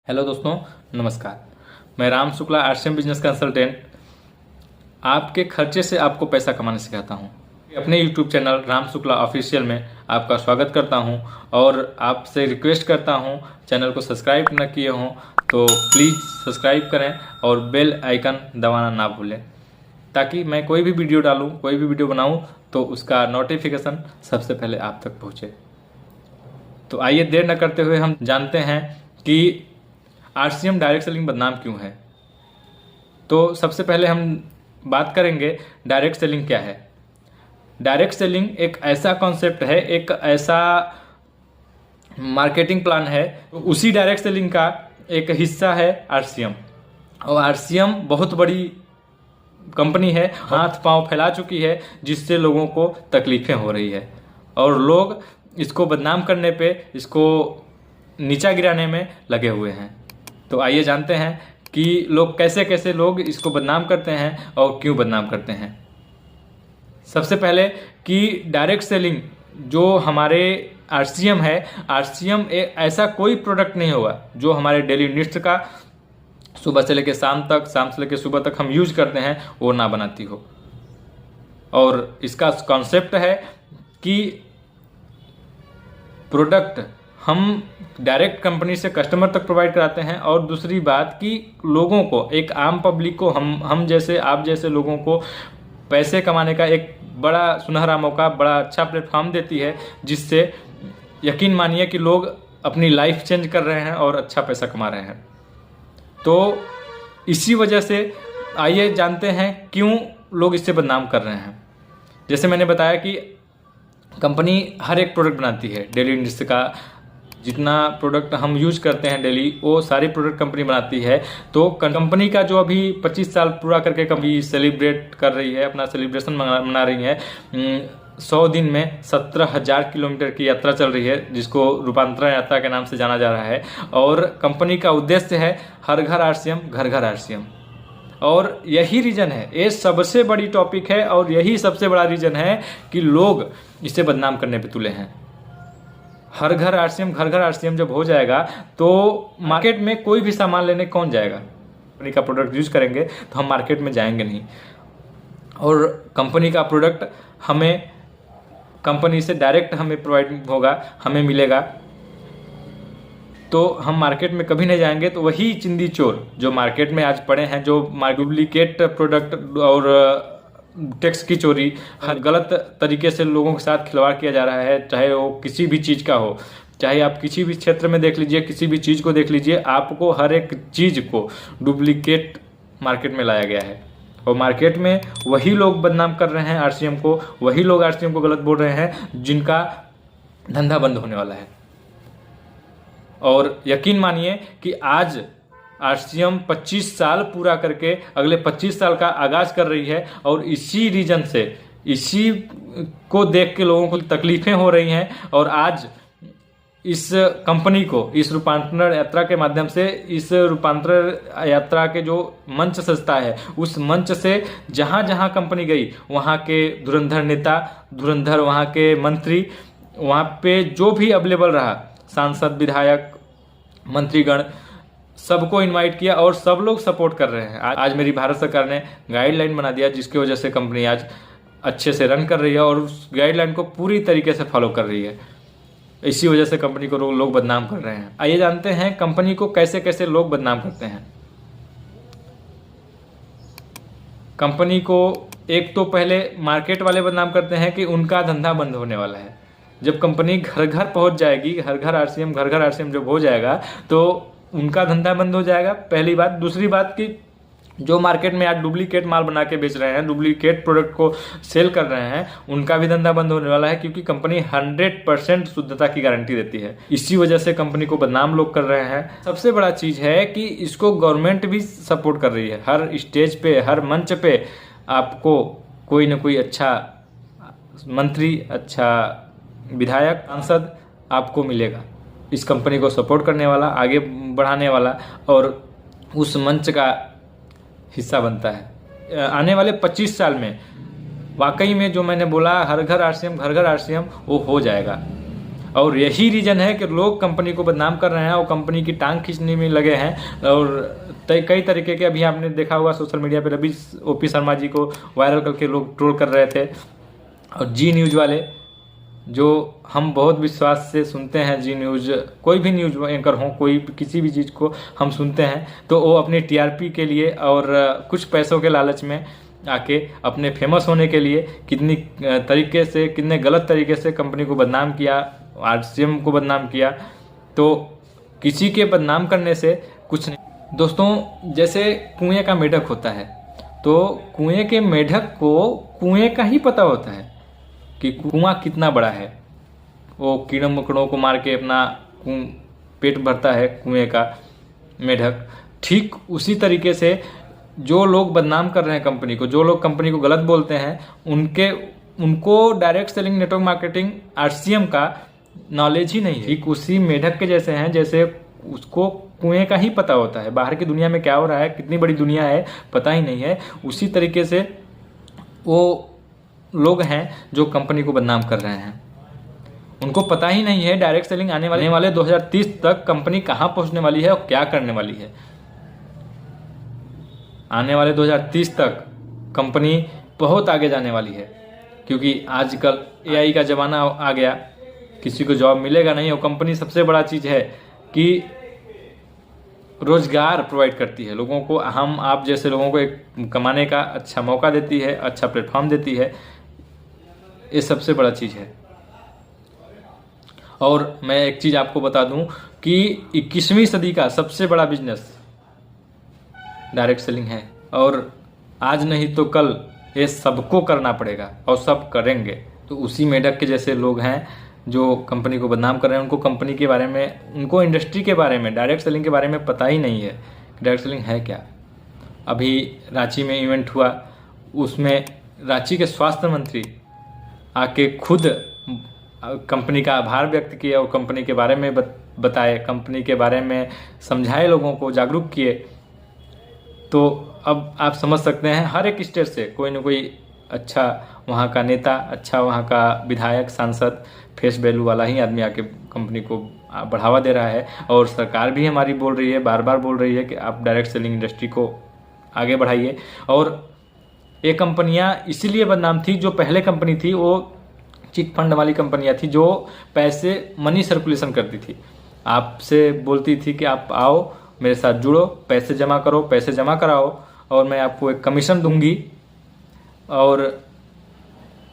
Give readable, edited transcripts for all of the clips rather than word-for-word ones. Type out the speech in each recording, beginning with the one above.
Hello दोस्तों, नमस्कार। मैं Ram Shukla, RCM business consultant, आपके खर्चे से आपको पैसा कमाना सिखाता हूं। अपने YouTube channel Ram Shukla official में आपका स्वागत करता हूं और आपसे रिक्वेस्ट करता हूं, चैनल को सब्सक्राइब न किए हों तो प्लीज़ सब्सक्राइब करें और बेल आइकन दबाना ना भूलें, ताकि मैं कोई भी वीडियो डालूं, कोई भी वीडियो बनाऊं तो उसका नोटिफिकेशन सबसे पहले आप तक पहुँचे। तो आइए देर न करते हुए हम जानते हैं कि आरसीएम डायरेक्ट सेलिंग बदनाम क्यों है। तो सबसे पहले हम बात करेंगे डायरेक्ट सेलिंग क्या है। डायरेक्ट सेलिंग एक ऐसा कॉन्सेप्ट है, एक ऐसा मार्केटिंग प्लान है, उसी डायरेक्ट सेलिंग का एक हिस्सा है आरसीएम। और आरसीएम बहुत बड़ी कंपनी है, हाथ पांव फैला चुकी है, जिससे लोगों को तकलीफें हो रही है और लोग इसको बदनाम करने पे, इसको नीचा गिराने में लगे हुए हैं। तो आइए जानते हैं कि लोग कैसे लोग इसको बदनाम करते हैं और क्यों बदनाम करते हैं। सबसे पहले कि डायरेक्ट सेलिंग जो हमारे आरसीएम है, आरसीएम ऐसा कोई प्रोडक्ट नहीं होगा जो हमारे डेली नीड्स का सुबह से लेकर शाम तक, शाम से लेकर सुबह तक हम यूज करते हैं वो ना बनाती हो। और इसका कॉन्सेप्ट है कि प्रोडक्ट हम डायरेक्ट कंपनी से कस्टमर तक प्रोवाइड कराते हैं, और दूसरी बात कि लोगों को, एक आम पब्लिक को, हम जैसे, आप जैसे लोगों को पैसे कमाने का एक बड़ा सुनहरा मौका, बड़ा अच्छा प्लेटफॉर्म देती है, जिससे यकीन मानिए कि लोग अपनी लाइफ चेंज कर रहे हैं और अच्छा पैसा कमा रहे हैं। तो इसी वजह से आइए जानते हैं क्यों लोग इससे बदनाम कर रहे हैं। जैसे मैंने बताया कि कंपनी हर एक प्रोडक्ट बनाती है, डेली नीड्स का जितना प्रोडक्ट हम यूज करते हैं डेली, वो सारी प्रोडक्ट कंपनी बनाती है। तो कंपनी का जो अभी 25 साल पूरा करके कंपनी सेलिब्रेट कर रही है, अपना सेलिब्रेशन मना रही है। 100 दिन में 17,000 किलोमीटर की यात्रा चल रही है, जिसको रूपांतरण यात्रा के नाम से जाना जा रहा है। और कंपनी का उद्देश्य है हर घर आरसीएम, घर घर आरसीएम। और यही रीजन है, ये सबसे बड़ी टॉपिक है और यही सबसे बड़ा रीजन है कि लोग इसे बदनाम करने पे तुले हैं। हर घर आरसीएम, घर घर आरसीएम जब हो जाएगा तो मार्केट में कोई भी सामान लेने कौन जाएगा। कंपनी का प्रोडक्ट यूज करेंगे तो हम मार्केट में जाएंगे नहीं, और कंपनी का प्रोडक्ट हमें कंपनी से डायरेक्ट हमें प्रोवाइड होगा, हमें मिलेगा, तो हम मार्केट में कभी नहीं जाएंगे। तो वही चिंदी चोर जो मार्केट में आज पड़े हैं, जो डुप्लीकेट प्रोडक्ट और टैक्स की चोरी, हर गलत तरीके से लोगों के साथ खिलवाड़ किया जा रहा है, चाहे वो किसी भी चीज़ का हो, चाहे आप किसी भी क्षेत्र में देख लीजिए, किसी भी चीज़ को देख लीजिए, आपको हर एक चीज़ को डुप्लीकेट मार्केट में लाया गया है। और मार्केट में वही लोग बदनाम कर रहे हैं आरसीएम को, वही लोग आरसीएम को गलत बोल रहे हैं जिनका धंधा बंद होने वाला है। और यकीन मानिए कि आज आरसीएम 25 साल पूरा करके अगले 25 साल का आगाज कर रही है, और इसी रीजन से, इसी को देख के लोगों को तकलीफें हो रही हैं। और आज इस कंपनी को, इस रूपांतरण यात्रा के माध्यम से, इस रूपांतरण यात्रा के जो मंच सजता है, उस मंच से जहां जहां कंपनी गई, वहां के धुरंधर नेता, धुरंधर वहां के मंत्री, वहां पे जो भी अवेलेबल रहा, सांसद, विधायक, मंत्रीगण, सबको इनवाइट किया और सब लोग सपोर्ट कर रहे हैं। आज मेरी भारत सरकार ने गाइडलाइन बना दिया, जिसकी वजह से कंपनी आज अच्छे से रन कर रही है और उस गाइडलाइन को पूरी तरीके से फॉलो कर रही है। इसी वजह से कंपनी को लोग बदनाम कर रहे हैं। आइए जानते हैं कंपनी को कैसे लोग बदनाम करते हैं। कंपनी को एक तो पहले मार्केट वाले बदनाम करते हैं कि उनका धंधा बंद होने वाला है। जब कंपनी घर घर पहुंच जाएगी, हर घर आरसीएम, घर घर आरसीएम जब हो जाएगा तो उनका धंधा बंद हो जाएगा, पहली बात। दूसरी बात कि जो मार्केट में आज डुप्लीकेट माल बना के बेच रहे हैं, डुप्लीकेट प्रोडक्ट को सेल कर रहे हैं, उनका भी धंधा बंद होने वाला है, क्योंकि कंपनी 100% शुद्धता की गारंटी देती है। इसी वजह से कंपनी को बदनाम लोग कर रहे हैं। सबसे बड़ा चीज है कि इसको गवर्नमेंट भी सपोर्ट कर रही है। हर स्टेज पे, हर मंच पे आपको कोई ना कोई अच्छा मंत्री, अच्छा विधायक, सांसद आपको मिलेगा, इस कंपनी को सपोर्ट करने वाला, आगे बढ़ाने वाला, और उस मंच का हिस्सा बनता है। आने वाले 25 साल में वाकई में जो मैंने बोला, हर घर आरसीएम, घर घर आरसीएम, वो हो जाएगा। और यही रीज़न है कि लोग कंपनी को बदनाम कर रहे हैं और कंपनी की टांग खींचने में लगे हैं। और कई तरीके के, अभी आपने देखा होगा सोशल मीडिया पे रवि ओपी शर्मा जी को वायरल करके लोग ट्रोल कर रहे थे। और जी न्यूज़ वाले, जो हम बहुत विश्वास से सुनते हैं, जी न्यूज़, कोई भी न्यूज़ एंकर हो, कोई किसी भी चीज़ को हम सुनते हैं तो वो अपनी टीआरपी के लिए और कुछ पैसों के लालच में आके अपने फेमस होने के लिए कितनी तरीके से, कितने गलत तरीके से कंपनी को बदनाम किया, आरसीएम को बदनाम किया। तो किसी के बदनाम करने से कुछ नहीं। दोस्तों, जैसे कुएं का मेढक होता है, तो कुएं के मेढक को कुएं का ही पता होता है कि कुआं कितना बड़ा है। वो कीड़ों मकोड़ों को मार के अपना पेट भरता है कुएं का मेढक। ठीक उसी तरीके से जो लोग बदनाम कर रहे हैं कंपनी को, जो लोग कंपनी को गलत बोलते हैं, उनको direct selling, network marketing, RCM का नॉलेज ही नहीं है। ठीक उसी मेढक के जैसे हैं, जैसे उसको कुएं का ही पता होता है, बाहर की दुनिया में क्या हो रहा है, कितनी बड़ी दुनिया है, पता ही नहीं है। उसी तरीके से वो लोग हैं जो कंपनी को बदनाम कर रहे हैं, उनको पता ही नहीं है डायरेक्ट सेलिंग आने वाले 2030 तक कंपनी कहां पहुंचने वाली है और क्या करने वाली है। आने वाले 2030 तक कंपनी बहुत आगे जाने वाली है, क्योंकि आजकल एआई का ज़माना आ गया, किसी को जॉब मिलेगा नहीं। और कंपनी सबसे बड़ा चीज़ है कि रोजगार प्रोवाइड करती है लोगों को, हम आप जैसे लोगों को एक कमाने का अच्छा मौका देती है, अच्छा प्लेटफॉर्म देती है। ये सबसे बड़ा चीज़ है। और मैं एक चीज़ आपको बता दूं कि 21वीं सदी का सबसे बड़ा बिजनेस डायरेक्ट सेलिंग है। और आज नहीं तो कल ये सबको करना पड़ेगा और सब करेंगे। तो उसी मेढक के जैसे लोग हैं जो कंपनी को बदनाम कर रहे हैं, उनको कंपनी के बारे में, उनको इंडस्ट्री के बारे में, डायरेक्ट सेलिंग के बारे में पता ही नहीं है कि डायरेक्ट सेलिंग है क्या। अभी रांची में इवेंट हुआ, उसमें रांची के स्वास्थ्य मंत्री आके खुद कंपनी का आभार व्यक्त किया और कंपनी के बारे में बताए, कंपनी के बारे में समझाए, लोगों को जागरूक किए। तो अब आप समझ सकते हैं हर एक स्टेट से कोई ना कोई अच्छा वहाँ का नेता, अच्छा वहाँ का विधायक, सांसद, फेस वैल्यू वाला ही आदमी आके कंपनी को बढ़ावा दे रहा है। और सरकार भी हमारी बोल रही है, बार बार बोल रही है कि आप डायरेक्ट सेलिंग इंडस्ट्री को आगे बढ़ाइए। और ये कंपनियां इसीलिए बदनाम थी, जो पहले कंपनी थी वो चिट फंड वाली कंपनियां थी, जो पैसे, मनी सर्कुलेशन करती थी, आपसे बोलती थी कि आप आओ मेरे साथ जुड़ो, पैसे जमा करो, पैसे जमा कराओ और मैं आपको एक कमीशन दूंगी। और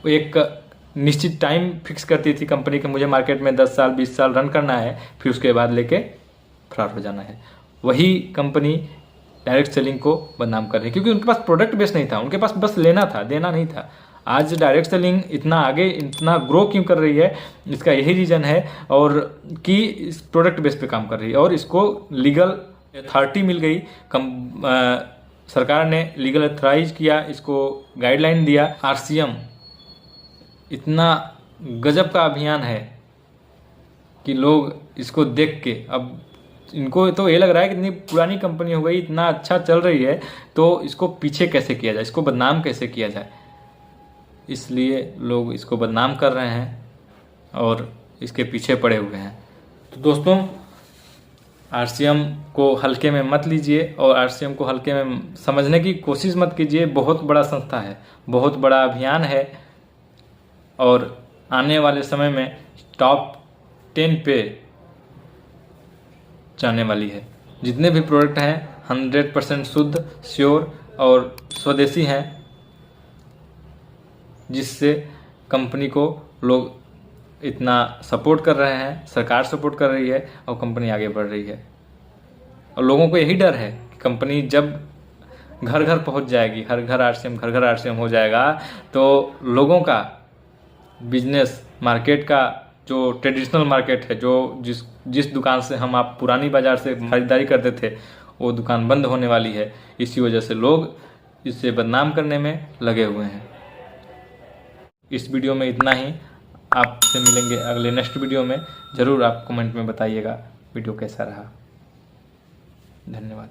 एक निश्चित टाइम फिक्स करती थी कंपनी कि मुझे मार्केट में 10 साल 20 साल रन करना है, फिर उसके बाद लेके फरार हो जाना है। वही कंपनी डायरेक्ट सेलिंग को बदनाम कर रही है, क्योंकि उनके पास प्रोडक्ट बेस नहीं था, उनके पास बस लेना था, देना नहीं था। आज डायरेक्ट सेलिंग इतना आगे, इतना ग्रो क्यों कर रही है, इसका यही रीज़न है। और कि इस प्रोडक्ट बेस पे काम कर रही है और इसको लीगल अथॉरिटी मिल गई, सरकार ने लीगल अथराइज किया, इसको गाइडलाइन दिया। आरसीएम इतना गजब का अभियान है कि लोग इसको देख के, अब इनको तो ये लग रहा है कि इतनी पुरानी कंपनी हो गई, इतना अच्छा चल रही है, तो इसको पीछे कैसे किया जाए, इसको बदनाम कैसे किया जाए, इसलिए लोग इसको बदनाम कर रहे हैं और इसके पीछे पड़े हुए हैं। तो दोस्तों, आरसीएम को हल्के में मत लीजिए और आरसीएम को हल्के में समझने की कोशिश मत कीजिए। बहुत बड़ा संस्था है, बहुत बड़ा अभियान है और आने वाले समय में टॉप 10 पे जाने वाली है। जितने भी प्रोडक्ट हैं 100% शुद्ध, श्योर और स्वदेशी हैं, जिससे कंपनी को लोग इतना सपोर्ट कर रहे हैं, सरकार सपोर्ट कर रही है और कंपनी आगे बढ़ रही है। और लोगों को यही डर है कि कंपनी जब घर घर पहुंच जाएगी, हर घर आरसीएम, घर घर आरसीएम हो जाएगा, तो लोगों का बिजनेस, मार्केट का जो ट्रेडिशनल मार्केट है, जो जिस दुकान से हम आप पुरानी बाजार से खरीदारी करते थे, वो दुकान बंद होने वाली है। इसी वजह से लोग इससे बदनाम करने में लगे हुए हैं। इस वीडियो में इतना ही। आपसे मिलेंगे अगले नेक्स्ट वीडियो में। ज़रूर आप कमेंट में बताइएगा वीडियो कैसा रहा। धन्यवाद।